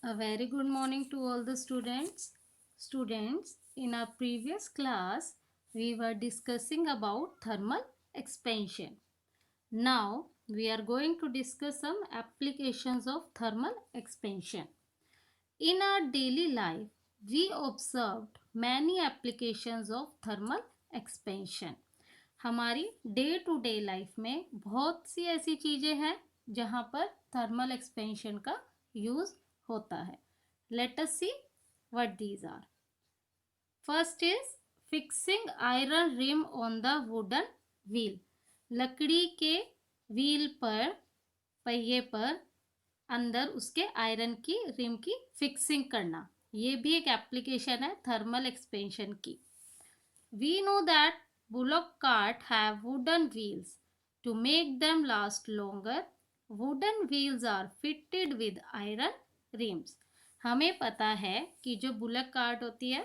A very good morning to all the students. Students, in our previous class, we were discussing about thermal expansion. Now, we are going to discuss some applications of thermal expansion. In our daily life, we observed many applications of thermal expansion. हमारी day to day life में बहुत सी ऐसी चीज़ें हैं जहाँ पर thermal expansion का use होता है. Let us see what these are. First is fixing iron rim on the wooden wheel. लकड़ी के व्हील पर, पहिए पर अंदर उसके आयरन की रिम की फिक्सिंग करना, ये भी एक एप्लीकेशन है थर्मल एक्सपेंशन की. We know that bullock cart have wooden wheels. To make them last longer, wooden wheels are fitted with iron rims. हमें पता है कि जो बुलक कार्ट होती है,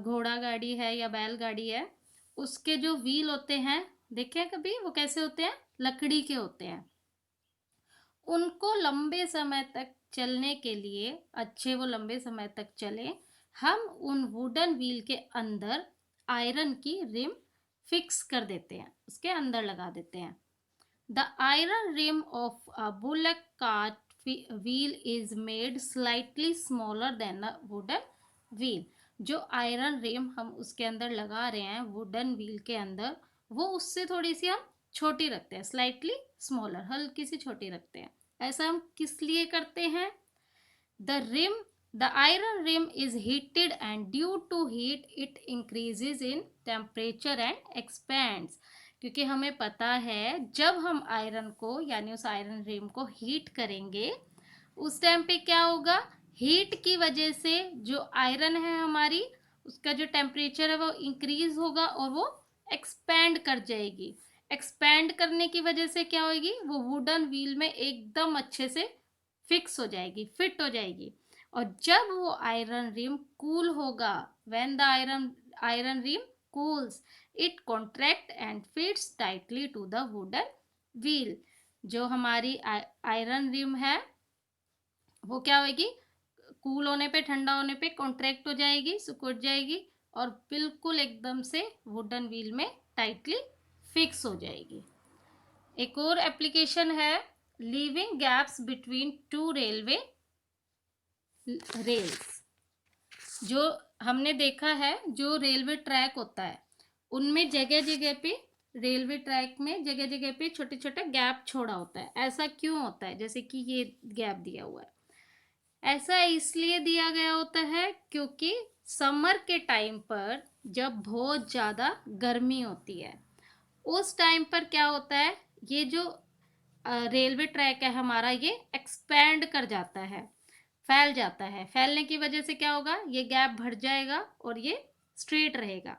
घोड़ा गाड़ी है या बैलगाड़ी है, उसके जो व्हील होते हैं, देखे कभी वो कैसे होते हैं? लकड़ी के होते हैं. उनको लंबे समय तक चलने के लिए, अच्छे वो लंबे समय तक चले, हम उन वुडन व्हील के अंदर आयरन की रिम फिक्स कर देते हैं, उसके अंदर लगा देते हैं. The iron rim of a bullock cart wheel is made slightly smaller than a wooden wheel. जो आयरन रिम हम उसके अंदर लगा रहे हैं वुडन व्हील के अंदर, वो उससे थोड़ी सी हम छोटी रखते हैं, स्लाइटली स्मॉलर, हल्की सी छोटी रखते हैं. ऐसा हम किस लिए करते हैं? The iron rim is heated and due to heat it increases in temperature and expands. क्योंकि हमें पता है जब हम आयरन को, यानी उस आयरन रिम को हीट करेंगे, उस टाइम पे क्या होगा? हीट की वजह से जो आयरन है हमारी, उसका जो टेम्परेचर है वो इंक्रीज होगा और वो एक्सपैंड कर जाएगी. एक्सपैंड करने की वजह से क्या होगी? वो वुडन व्हील में एकदम अच्छे से फिक्स हो जाएगी, फिट हो जाएगी. और जब वो आयरन रिम कूल होगा, when the iron rim cools, it contract and fits tightly to the wooden wheel. जो हमारी आयरन रिम है वो क्या होगी? कूल होने पे, ठंडा होने पे कॉन्ट्रैक्ट हो जाएगी, सिकुड़ जाएगी और बिल्कुल एकदम से वुडन व्हील में टाइटली फिक्स हो जाएगी. एक और एप्लीकेशन है leaving gaps between two railway rails. जो हमने देखा है, जो रेलवे ट्रैक होता है उनमें जगह जगह पे, रेलवे ट्रैक में जगह जगह पे छोटे छोटे गैप छोड़ा होता है. ऐसा क्यों होता है? जैसे कि ये गैप दिया हुआ है, ऐसा इसलिए दिया गया होता है क्योंकि समर के टाइम पर जब बहुत ज़्यादा गर्मी होती है, उस टाइम पर क्या होता है, ये जो रेलवे ट्रैक है हमारा, ये एक्सपैंड कर जाता है, फैल जाता है. फैलने की वजह से क्या होगा? ये गैप भर जाएगा और ये स्ट्रेट रहेगा.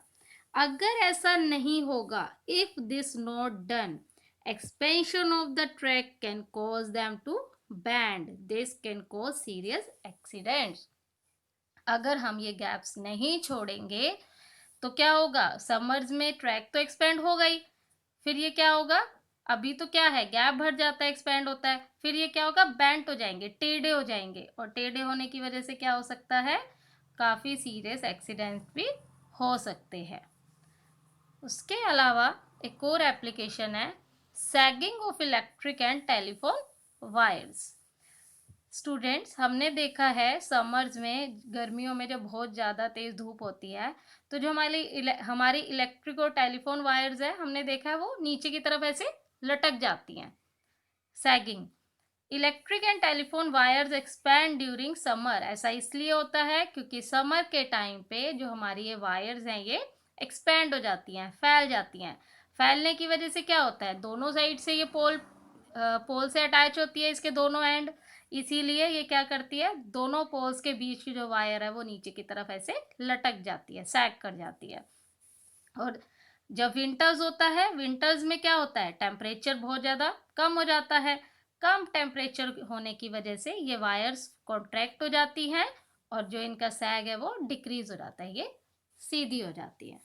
अगर ऐसा नहीं होगा, if this not done, expansion of the track can cause them to bend. This can cause serious accidents. अगर हम ये गैप्स नहीं छोड़ेंगे तो क्या होगा? समर्स में ट्रैक तो एक्सपेंड होगा ही, फिर ये क्या होगा? अभी तो क्या है, गैप भर जाता है, एक्सपेंड होता है, फिर ये क्या होगा? बेंट हो जाएंगे, टेढ़े हो जाएंगे, और टेढ़े होने की वजह से क्या हो सकता है? काफ़ी सीरियस एक्सीडेंट भी हो सकते हैं. उसके अलावा एक और एप्लीकेशन है sagging of electric and telephone wires. Students, हमने देखा है समर्स में, गर्मियों में जब बहुत ज़्यादा तेज़ धूप होती है, तो जो हमारी इलेक्ट्रिक और टेलीफोन वायर्स है, हमने देखा है वो नीचे की तरफ ऐसे लटक जाती हैं. Sagging. Electric and telephone wires expand during summer. ऐसा इसलिए होता है क्योंकि समर के टाइम पे जो हमारी ये वायर्स हैं ये एक्सपैंड हो जाती हैं, फैल जाती हैं. फैलने की वजह से क्या होता है? दोनों साइड से ये पोल से अटैच होती है, इसके दोनों एंड. इसीलिए ये क्या करती है? दोनों पोल्स के बीच की जो वायर है वो नीचे की तरफ ऐसे लटक जाती है, सैग कर जाती है. और जब विंटर्स होता है, विंटर्स में क्या होता है? टेम्परेचर बहुत ज़्यादा कम हो जाता है. कम टेम्परेचर होने की वजह से ये वायर्स कॉन्ट्रैक्ट हो जाती हैं और जो इनका सैग है वो डिक्रीज हो जाता है, ये सीधी हो जाती है.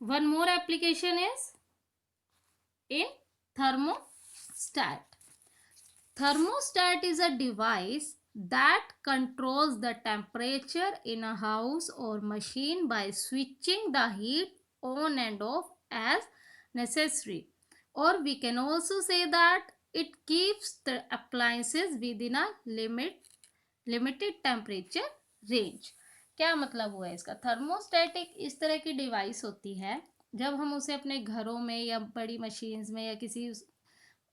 One more application is in thermostat. Thermostat is a device that controls the temperature in a house or machine by switching the heat on and off as necessary. Or we can also say that it keeps the appliances within a limited temperature range. क्या मतलब हुआ इसका? Thermostatic इस तरह की device होती है जब हम उसे अपने घरों में या बड़ी मशीन्स में या किसी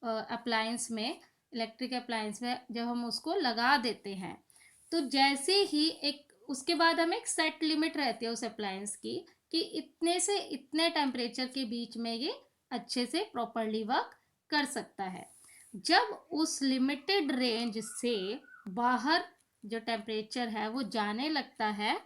अप्लायंस में, इलेक्ट्रिक अप्लायंस में जब हम उसको लगा देते हैं, तो जैसे ही एक उसके बाद हमें एक सेट लिमिट रहती है उस अप्लायंस की कि इतने से इतने टेम्परेचर के बीच में ये अच्छे से प्रॉपरली वर्क कर सकता है. जब उस लिमिटेड रेंज से बाहर जो टेम्परेचर है वो जाने लगता है,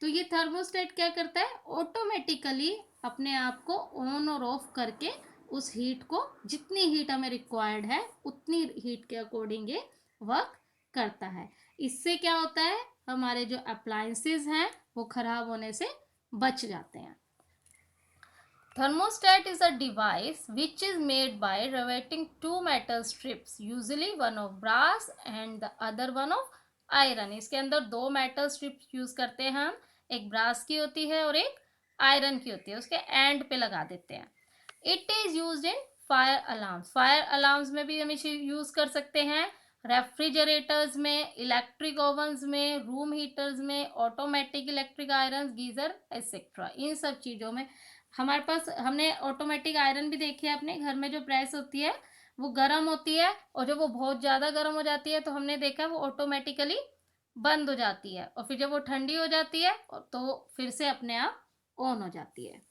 तो ये थर्मोस्टेट क्या करता है, ऑटोमेटिकली अपने आप को ऑन और ऑफ करके उस हीट को, जितनी हीट हमें रिक्वायर्ड है उतनी हीट के अकॉर्डिंग ये वर्क करता है. इससे क्या होता है, हमारे जो अप्लायंसेस हैं वो खराब होने से बच जाते हैं. Thermostat is a device which is made by riveting two metal strips, usually one of brass and the other one of iron. इसके अंदर दो मेटल स्ट्रिप्स यूज करते हैं हम, एक ब्रास की होती है और एक आयरन की होती है, उसके एंड पे लगा देते हैं. It is used in fire alarms. Fire alarms में भी हम इसे यूज कर सकते हैं, रेफ्रिजरेटर्स में, इलेक्ट्रिक ओवन्स में, रूम हीटर्स में, automatic electric iron, geyser etcetera. इन सब चीज़ों में हमारे पास, हमने ऑटोमेटिक आयरन भी देखी है अपने घर में, जो प्रेस होती है वो गर्म होती है और जब वो बहुत ज़्यादा गर्म हो जाती है तो हमने देखा वो ऑटोमेटिकली बंद हो जाती है और फिर जब वो ठंडी हो जाती है तो फिर से अपने आप ऑन हो जाती है.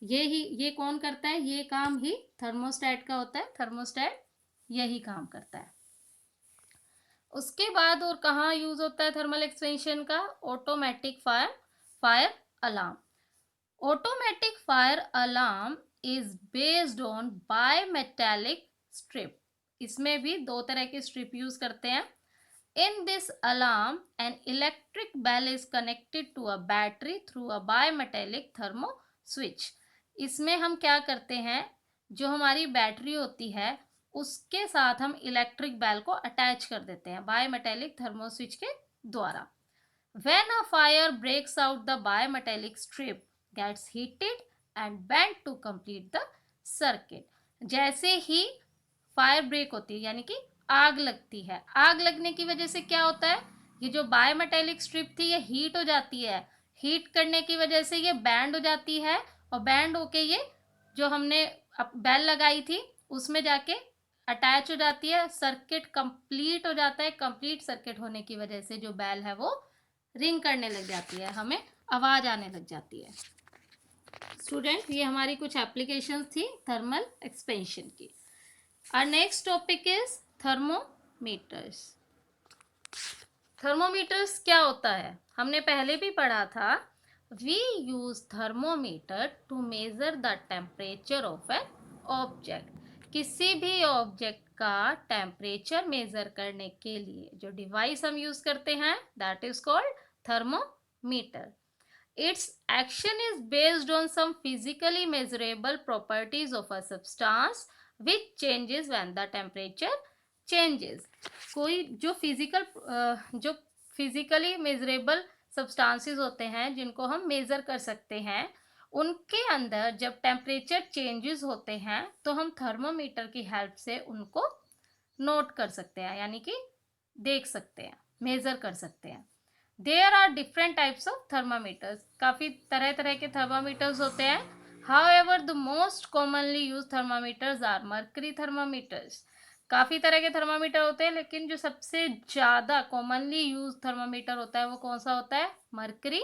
ये कौन करता है, ये काम ही थर्मोस्टेट का होता है. थर्मोस्टेट यही काम करता है. उसके बाद और कहाँ यूज होता है थर्मल एक्सपेंशन का, automatic fire alarm. Automatic fire alarm is based on bimetallic strip. इसमें भी दो तरह के स्ट्रिप यूज करते हैं. In this alarm, an electric bell is connected to a battery through a bimetallic thermo switch. इसमें हम क्या करते हैं, जो हमारी बैटरी होती है उसके साथ हम इलेक्ट्रिक बेल को अटैच कर देते हैं बायमेटेलिक थर्मो स्विच के द्वारा. When a fire breaks out, the bimetallic strip gets heated and bent to complete the circuit. जैसे ही फायर ब्रेक होती है यानी कि आग लगती है, आग लगने की वजह से क्या होता है, ये जो बायोमेटेलिक स्ट्रिप थी ये हीट हो जाती है. हीट करने की वजह से ये बैंड हो जाती है और बैंड होके ये जो हमने बेल लगाई थी उसमें जाके अटैच हो जाती है. सर्किट कंप्लीट हो जाता है. कंप्लीट सर्किट होने की वजह से जो बेल है वो रिंग करने लग जाती है, हमें आवाज आने लग जाती है. स्टूडेंट, ये हमारी कुछ एप्लीकेशंस थी थर्मल एक्सपेंशन की. Our next topic is thermometers. Thermometers क्या होता है, हमने पहले भी पढ़ा था. We use thermometer to measure the temperature of an object. किसी भी ऑब्जेक्ट का टेम्परेचर मेजर करने के लिए जो डिवाइस हम यूज करते हैं that is called thermometer. Its action is based on some physically measurable properties of a substance which changes when the temperature changes. कोई जो फिजिकली मेजरेबल सब्सटेंसेस होते हैं जिनको हम मेजर कर सकते हैं, उनके अंदर जब टेम्परेचर चेंजेस होते हैं तो हम थर्मोमीटर की हेल्प से उनको नोट कर सकते हैं, यानी कि देख सकते हैं, मेजर कर सकते हैं. There are different types of thermometers. काफ़ी तरह तरह के थर्मामीटर्स होते हैं. However the most commonly use thermometers are mercury thermometers. काफ़ी तरह के थर्मामीटर होते हैं लेकिन जो सबसे ज़्यादा कॉमनली यूज थर्मामीटर होता है वो कौन सा होता है, mercury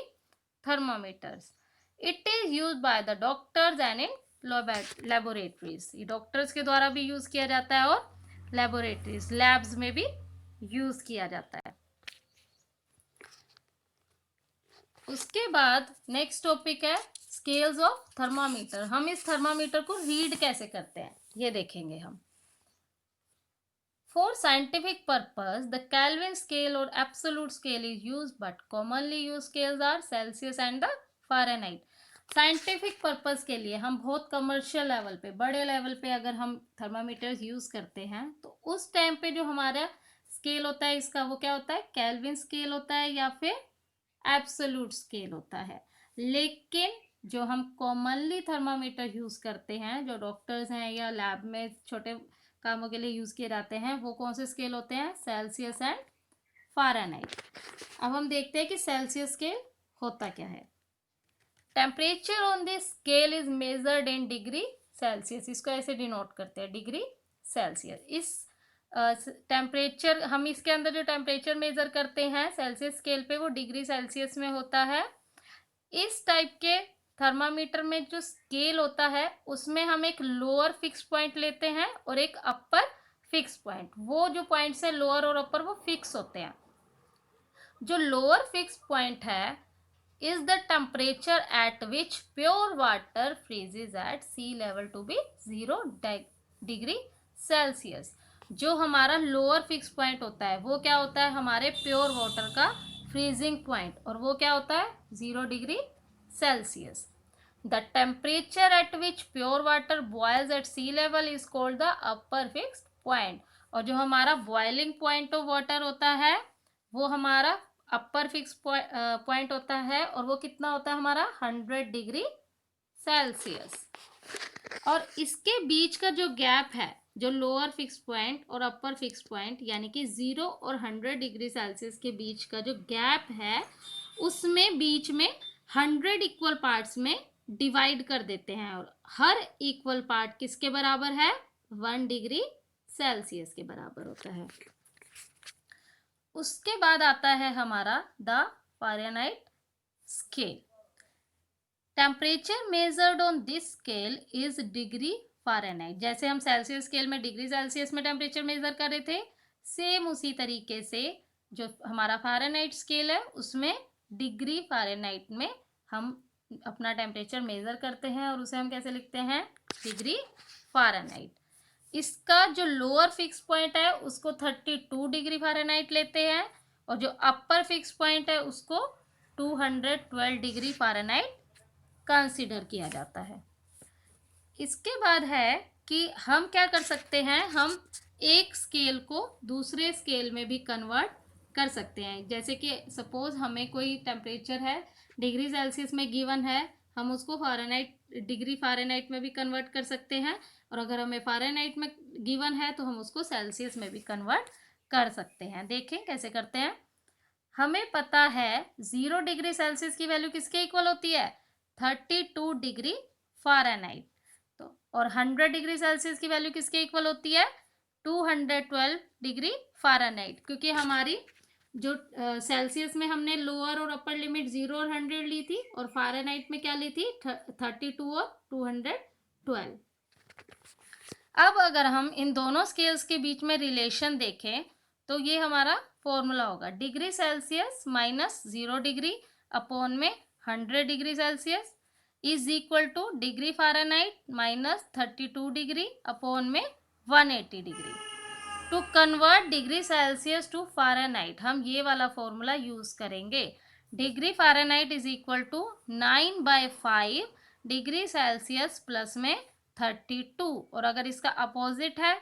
thermometers. It is use by the doctors and in laboratories. ये डॉक्टर्स के द्वारा भी यूज किया जाता है और लेबोरेटरीज, लैब्स में भी यूज किया जाता है. उसके बाद नेक्स्ट टॉपिक है स्केल्स ऑफ थर्मामीटर. हम इस थर्मामीटर को रीड कैसे करते हैं ये देखेंगे हम. For scientific purpose the Kelvin scale और absolute scale is use, but commonly use scales are Celsius and the Fahrenheit. Scientific purpose के लिए हम बहुत कमर्शियल लेवल पे, बड़े लेवल पे अगर हम थर्मामीटर्स यूज़ करते हैं तो उस टाइम पे जो हमारा स्केल होता है इसका वो क्या होता है, केल्विन स्केल होता है या फिर एब्सोल्यूट स्केल होता है। लेकिन जो हम कॉमनली थर्मामीटर यूज़ करते हैं, जो डॉक्टर्स हैं या लैब में छोटे कामों के लिए यूज़ किए जाते हैं, वो कौन से स्केल होते हैं, सेल्सियस एंड फ़ारेनहाइट। अब हम देखते हैं कि सेल्सियस स्केल होता क्या है। Temperature on the scale is measured in degree Celsius, इसको ऐसे डिनोट करते हैं, डिग्री सेल्सियस। इस टेम्परेचर हम इसके अंदर जो टेम्परेचर मेजर करते हैं सेल्सियस स्केल पे, वो डिग्री सेल्सियस में होता है। इस टाइप के थर्मामीटर में जो स्केल होता है उसमें हम एक लोअर फिक्स पॉइंट लेते हैं और एक अपर फिक्स पॉइंट। वो जो पॉइंट्स है लोअर और अपर वो फिक्स होते हैं। जो लोअर फिक्स पॉइंट है is the temperature at which pure water freezes at sea level to be 0 degree Celsius. जो हमारा लोअर फिक्स पॉइंट होता है वो क्या होता है, हमारे प्योर वाटर का फ्रीजिंग पॉइंट, और वो क्या होता है 0 degree Celsius. The temperature at which pure water boils at sea level is called the upper fix point. और जो हमारा बॉइलिंग पॉइंट ऑफ वाटर होता है वो हमारा अपर फिक्स पॉइंट होता है, और वो कितना होता है हमारा 100 डिग्री सेल्सियस। और इसके बीच का जो गैप है, जो लोअर फिक्स पॉइंट और अपर फिक्स पॉइंट यानी कि 0 और 100 डिग्री सेल्सियस के बीच का जो गैप है, उसमें बीच में 100 इक्वल पार्ट्स में डिवाइड कर देते हैं, और हर इक्वल पार्ट किसके बराबर है, 1 डिग्री सेल्सियस के बराबर होता है। उसके बाद आता है हमारा the Fahrenheit scale. Temperature measured on this scale is degree Fahrenheit. जैसे हम सेल्सियस स्केल में डिग्री सेल्सियस में टेम्परेचर मेजर कर रहे थे, सेम उसी तरीके से जो हमारा फ़ारेनहाइट स्केल है उसमें डिग्री फ़ारेनहाइट में हम अपना टेम्परेचर मेजर करते हैं, और उसे हम कैसे लिखते हैं, डिग्री फ़ारेनहाइट। इसका जो लोअर फिक्स पॉइंट है उसको 32 डिग्री फ़ारेनहाइट लेते हैं, और जो अपर फिक्स पॉइंट है उसको 212 डिग्री फ़ारेनहाइट कंसीडर किया जाता है। इसके बाद है कि हम क्या कर सकते हैं, हम एक स्केल को दूसरे स्केल में भी कन्वर्ट कर सकते हैं। जैसे कि सपोज हमें कोई टेम्परेचर है डिग्री सेल्सियस में गिवन है, हम उसको फ़ारेनहाइट डिग्री फ़ारेनहाइट में भी कन्वर्ट कर सकते हैं, और अगर हमें फ़ारेनहाइट में गिवन है तो हम उसको सेल्सियस में भी कन्वर्ट कर सकते हैं। देखें कैसे करते हैं। हमें पता है 0 डिग्री सेल्सियस की वैल्यू किसके इक्वल होती है, 32 डिग्री फ़ारेनहाइट। तो और 100 डिग्री सेल्सियस की वैल्यू किसके इक्वल होती है, 212 डिग्री फ़ारेनहाइट। क्योंकि हमारी जो सेल्सियस में हमने लोअर और अपर लिमिट 0 और 100 ली थी, और फ़ारेनहाइट में क्या ली थी, 32 और 212। अब अगर हम इन दोनों स्केल्स के बीच में रिलेशन देखें तो ये हमारा फॉर्मूला होगा, degree Celsius minus 0 degree upon में 100 degree Celsius is equal to degree Fahrenheit minus 32 degree upon में 180 degree. To convert degree Celsius to Fahrenheit हम ये वाला फॉर्मूला यूज़ करेंगे। Degree Fahrenheit is equal to 9/5 degree Celsius plus में 32, और अगर इसका अपोजिट है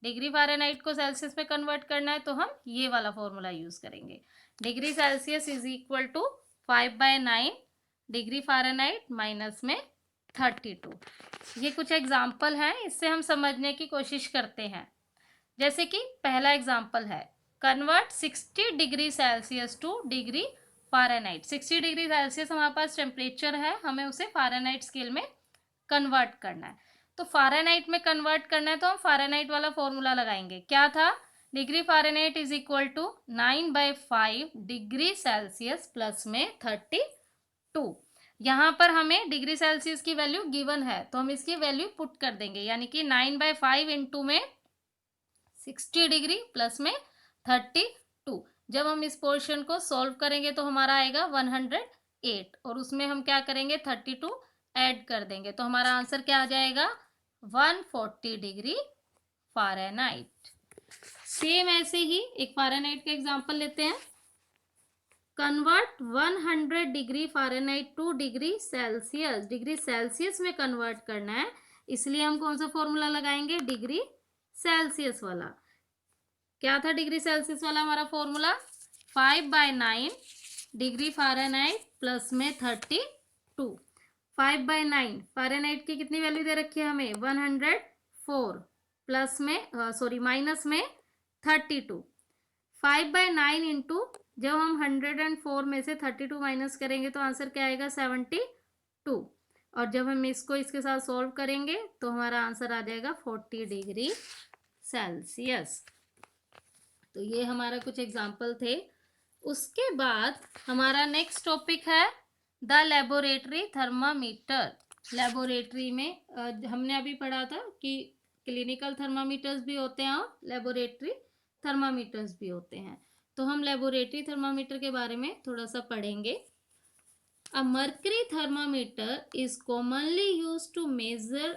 डिग्री फ़ारेनहाइट को सेल्सियस में कन्वर्ट करना है तो हम ये वाला फॉर्मूला यूज़ करेंगे। Degree Celsius is equal to 5/9 degree Fahrenheit minus में 32। ये कुछ एग्जाम्पल हैं, इससे हम समझने की कोशिश करते हैं। जैसे कि पहला एग्जाम्पल है, convert 60 degree Celsius to degree Fahrenheit. 60 degree Celsius हमारे पास टेम्परेचर है, हमें उसे फ़ारेनहाइट स्केल में कन्वर्ट करना है। तो फ़ारेनहाइट में कन्वर्ट करना है तो हम फ़ारेनहाइट वाला फॉर्मूला लगाएंगे। क्या था, degree Fahrenheit is equal to 9/5 degree Celsius plus में 32। यहाँ पर हमें डिग्री सेल्सियस की वैल्यू गिवन है तो हम इसकी वैल्यू पुट कर देंगे, यानी कि 9/5 इंटू में 60 डिग्री प्लस में 32। जब हम इस पोर्शन को सॉल्व करेंगे तो हमारा आएगा 108, और उसमें हम क्या करेंगे 32 ऐड कर देंगे, तो हमारा आंसर क्या आ जाएगा 140 डिग्री फ़ारेनहाइट। सेम ऐसे ही एक फ़ारेनहाइट का एग्जांपल लेते हैं। Convert 100 degree Fahrenheit two degree Celsius. Degree Celsius में कन्वर्ट करना है, इसलिए हम कौन सा फॉर्मूला लगाएंगे, डिग्री सेल्सियस वाला। क्या था डिग्री सेल्सियस वाला हमारा फॉर्मूला? 5/9 डिग्री फ़ारेनहाइट प्लस में 32। 5/9 फ़ारेनहाइट की कितनी वैल्यू दे रखी है हमें? 104 प्लस में सॉरी माइनस में 32। 5/9 इंटू जब हम 104 में से 32 माइनस करेंगे तो आंसर क्या आएगा? 72। और जब हम इसको इसके साथ सॉल्व करेंगे तो हमारा आंसर आ जाएगा 40 डिग्री सेल्सियस। तो ये हमारा कुछ एग्जाम्पल थे। उसके बाद हमारा नेक्स्ट टॉपिक है द लेबोरेटरी थर्मामीटर। लेबोरेटरी में हमने अभी पढ़ा था कि क्लिनिकल थर्मामीटर्स भी होते हैं और लेबोरेटरी थर्मामीटर्स भी होते हैं। तो हम लेबोरेटरी थर्मामीटर के बारे में थोड़ा सा पढ़ेंगे। A mercury thermometer is commonly used to measure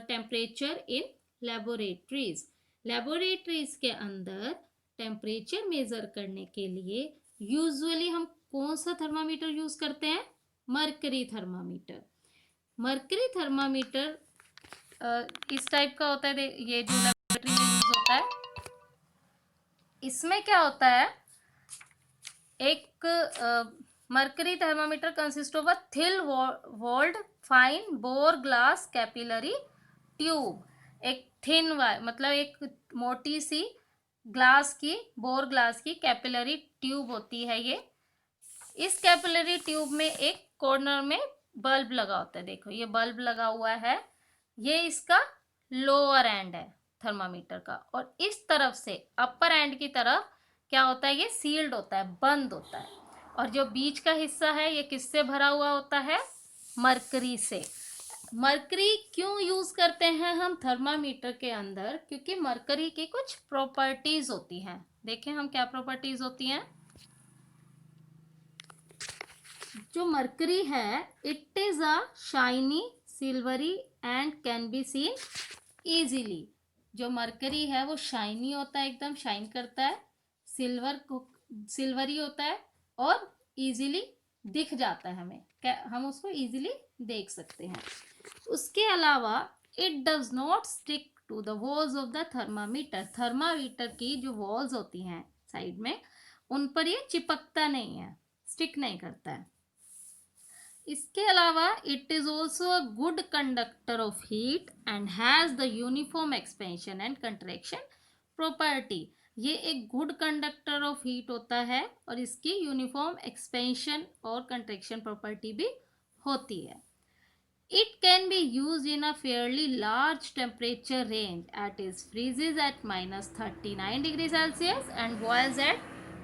temperature in laboratories. Laboratories के अंदर टेम्परेचर मेजर करने के लिए यूजुअली हम कौन सा थर्मामीटर यूज करते हैं? Mercury thermometer. मर्करी थर्मामीटर इस टाइप का होता है, ये जो लेबोरेटरी में यूज होता है। इसमें क्या होता है, एक mercury thermometer consist of a thin walled fine bore glass capillary tube. एक थिन मतलब एक मोटी सी ग्लास की, बोर ग्लास की कैपिलरी ट्यूब होती है ये। इस कैपिलरी ट्यूब में एक कॉर्नर में बल्ब लगा होता है। देखो ये बल्ब लगा हुआ है, ये इसका लोअर एंड है थर्मामीटर का। और इस तरफ से अपर एंड की तरफ क्या होता है? ये सील्ड होता है, बंद होता है। और जो बीच का हिस्सा है ये किससे भरा हुआ होता है? मरकरी से। मरकरी क्यों यूज करते हैं हम थर्मामीटर के अंदर? क्योंकि मरकरी की कुछ प्रॉपर्टीज होती हैं। देखें हम क्या प्रॉपर्टीज होती हैं। जो मरकरी है it is a shiny silvery and can be seen easily. जो मरकरी है वो शाइनी होता है, एकदम शाइन करता है, सिल्वरी होता है और इजीली दिख जाता है हमें, हम उसको इजीली देख सकते हैं। उसके अलावा it does not stick to the walls of the thermometer. Thermometer की जो वॉल्स होती हैं साइड में, उन पर ये चिपकता नहीं है, स्टिक नहीं करता है। इसके अलावा it is also a good conductor of heat and has the uniform expansion and contraction property. ये एक गुड कंडक्टर ऑफ हीट होता है और इसकी यूनिफॉर्म एक्सपेंशन और कंट्रैक्शन प्रॉपर्टी भी होती है। It can be used in a fairly large temperature range, at is freezes at -39 degree Celsius and boils at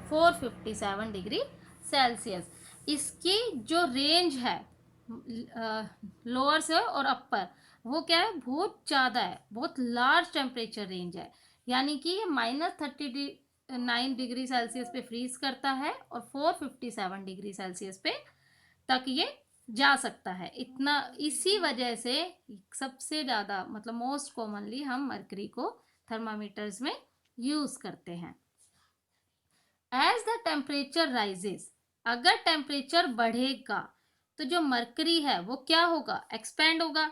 457 degree Celsius। इसकी जो रेंज है लोअर से और अपर, वो क्या है? बहुत ज़्यादा है, बहुत लार्ज टेम्परेचर रेंज है। यानी कि ये -39 डिग्री सेल्सियस पे फ्रीज करता है और 457 डिग्री सेल्सियस पे तक ये जा सकता है। इतना, इसी वजह से सबसे ज़्यादा मतलब मोस्ट कॉमनली हम मरकरी को थर्मामीटर्स में यूज करते हैं। एज द टेम्परेचर राइजेस, अगर टेम्परेचर बढ़ेगा तो जो मरकरी है वो क्या होगा? एक्सपैंड होगा।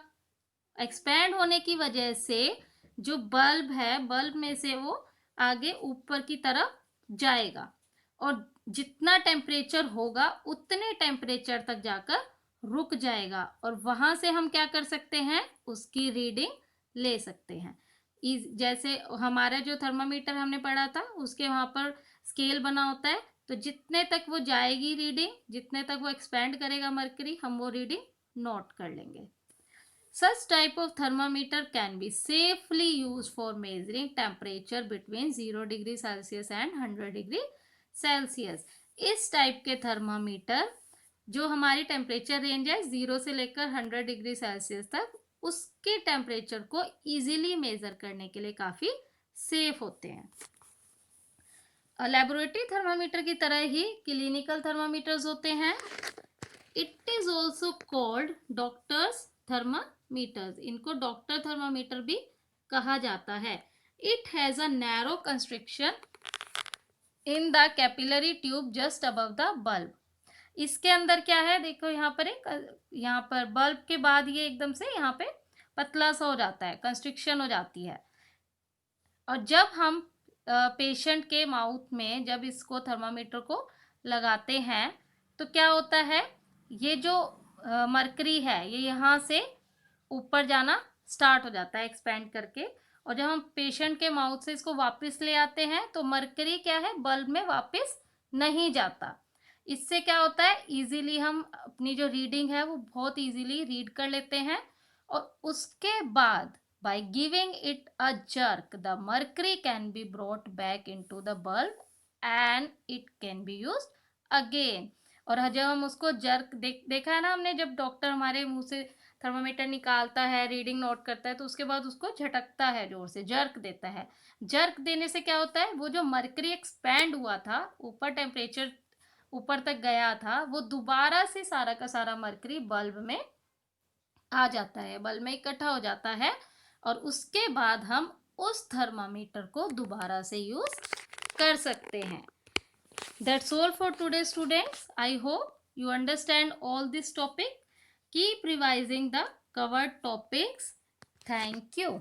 एक्सपैंड होने की वजह से जो बल्ब है, बल्ब में से वो आगे ऊपर की तरफ जाएगा और जितना टेम्परेचर होगा उतने टेम्परेचर तक जाकर रुक जाएगा और वहां से हम क्या कर सकते हैं? उसकी रीडिंग ले सकते हैं। जैसे हमारा जो थर्मामीटर हमने पढ़ा था उसके वहां पर स्केल बना होता है, तो जितने तक वो जाएगी रीडिंग, जितने तक वो एक्सपेंड करेगा मरकरी, हम वो रीडिंग नोट कर लेंगे। Such type of thermometer can be safely used for measuring temperature between 0 degree Celsius and 100 degree Celsius। इस टाइप के थर्मामीटर जो हमारी टेम्परेचर रेंज है 0 से लेकर 100 डिग्री सेल्सियस तक, उसके टेम्परेचर को इजीली मेजर करने के लिए काफ़ी सेफ होते हैं। लेबोरेटरी थर्मामीटर की तरह ही क्लिनिकल थर्मामीटर्स होते हैं। It is also called doctors thermometers. इनको डॉक्टर थर्मामीटर भी कहा जाता है। It has a narrow construction in the capillary tube just above the bulb. इसके अंदर क्या है? देखो यहाँ पर यहाँ पर बल्ब के बाद ये एकदम से यहाँ पे पतला सा हो जाता है, कंस्ट्रिक्शन हो जाती है। और जब हम पेशेंट के माउथ में जब इसको थर्मामीटर को लगाते हैं तो क्या होता है, ये जो मरकरी है ये यहाँ से ऊपर जाना स्टार्ट हो जाता है एक्सपेंड करके, और जब हम पेशेंट के माउथ से इसको वापस ले आते हैं तो मरकरी क्या है, बल्ब में वापस नहीं जाता। इससे क्या होता है, इजीली हम अपनी जो रीडिंग है वो बहुत इजीली रीड कर लेते हैं। और उसके बाद by giving it a jerk the mercury can be brought back into the bulb and it can be used again। और जब हम उसको जर्क देखा है ना हमने, जब डॉक्टर हमारे मुंह से थर्मामीटर निकालता है, रीडिंग नोट करता है, तो उसके बाद उसको झटकता है, जोर से जर्क देता है। जर्क देने से क्या होता है, वो जो मरकरी एक्सपैंड हुआ था, ऊपर टेम्परेचर ऊपर तक गया था, वो दोबारा से सारा का सारा मरकरी बल्ब में आ जाता है, बल्ब में इकट्ठा हो जाता है, और उसके बाद हम उस थर्मामीटर को दोबारा से यूज कर सकते हैं। That's all for today, students. I hope you understand all this topic. Keep revising the covered topics. Thank you.